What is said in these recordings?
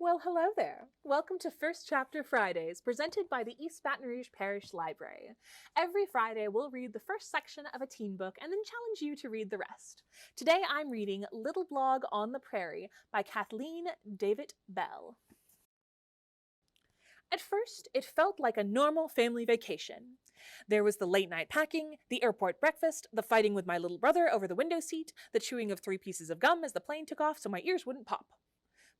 Well, hello there. Welcome to First Chapter Fridays, presented by the East Baton Rouge Parish Library. Every Friday, we'll read the first section of a teen book and then challenge you to read the rest. Today, I'm reading Little Blog on the Prairie by Cathleen Davitt Bell. At first, it felt like a normal family vacation. There was the late-night packing, the airport breakfast, the fighting with my little brother over the window seat, the chewing of 3 pieces of gum as the plane took off so my ears wouldn't pop.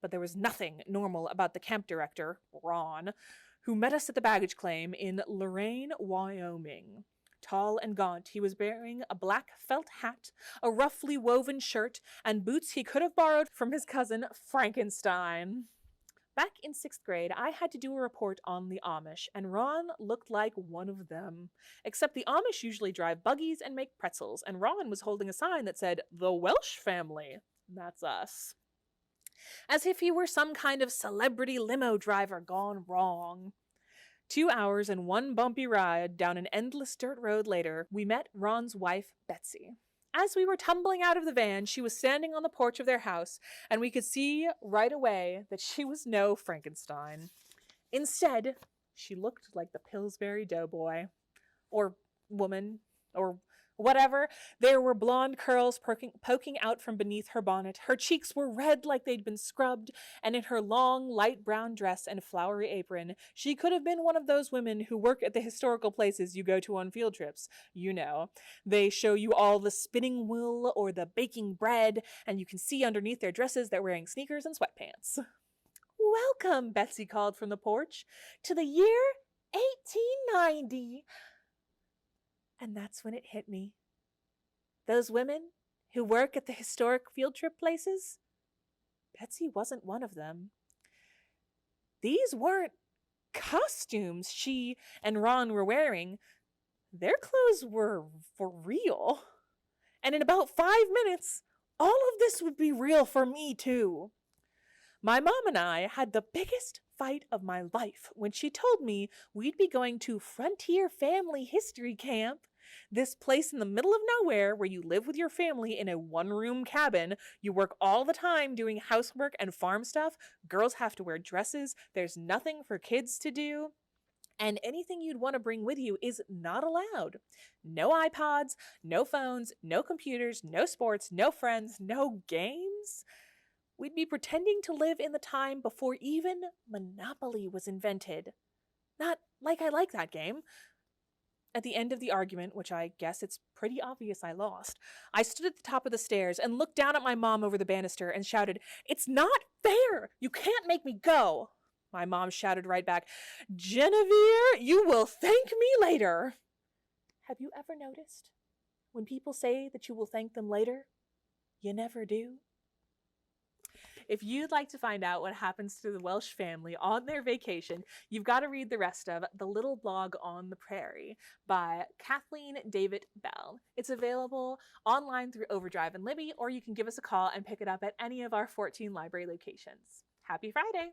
But there was nothing normal about the camp director, Ron, who met us at the baggage claim in Lorain, Wyoming. Tall and gaunt, he was wearing a black felt hat, a roughly woven shirt, and boots he could have borrowed from his cousin Frankenstein. Back in 6th grade, I had to do a report on the Amish, and Ron looked like one of them. Except the Amish usually drive buggies and make pretzels, and Ron was holding a sign that said, "The Welsh Family." That's us. As if he were some kind of celebrity limo driver gone wrong. 2 hours and 1 bumpy ride down an endless dirt road later, we met Ron's wife, Betsy. As we were tumbling out of the van, she was standing on the porch of their house, and we could see right away that she was no Frankenstein. Instead, she looked like the Pillsbury Doughboy. Or woman, or whatever. There were blonde curls poking out from beneath her bonnet. Her cheeks were red like they'd been scrubbed, and in her long, light brown dress and flowery apron, she could have been one of those women who work at the historical places you go to on field trips. You know, they show you all the spinning wool or the baking bread, and you can see underneath their dresses they're wearing sneakers and sweatpants. "Welcome," Betsy called from the porch, "to the year 1890. And that's when it hit me. Those women who work at the historic field trip places, Betsy wasn't one of them. These weren't costumes she and Ron were wearing. Their clothes were for real. And in about 5 minutes, all of this would be real for me too. My mom and I had the biggest fight of my life when she told me we'd be going to Frontier Family History Camp, this place in the middle of nowhere where you live with your family in a 1-room cabin. You work all the time doing housework and farm stuff. Girls have to wear dresses. There's nothing for kids to do. And anything you'd want to bring with you is not allowed. No iPods, no phones, no computers, no sports, no friends, no games. We'd be pretending to live in the time before even Monopoly was invented. Not like I like that game. At the end of the argument, which I guess it's pretty obvious I lost, I stood at the top of the stairs and looked down at my mom over the banister and shouted, "It's not fair! You can't make me go!" My mom shouted right back, "Genevieve, you will thank me later." Have you ever noticed? When people say that you will thank them later, you never do. If you'd like to find out what happens to the Welsh family on their vacation, you've got to read the rest of The Little Blog on the Prairie by Cathleen Davitt Bell. It's available online through Overdrive and Libby, or you can give us a call and pick it up at any of our 14 library locations. Happy Friday!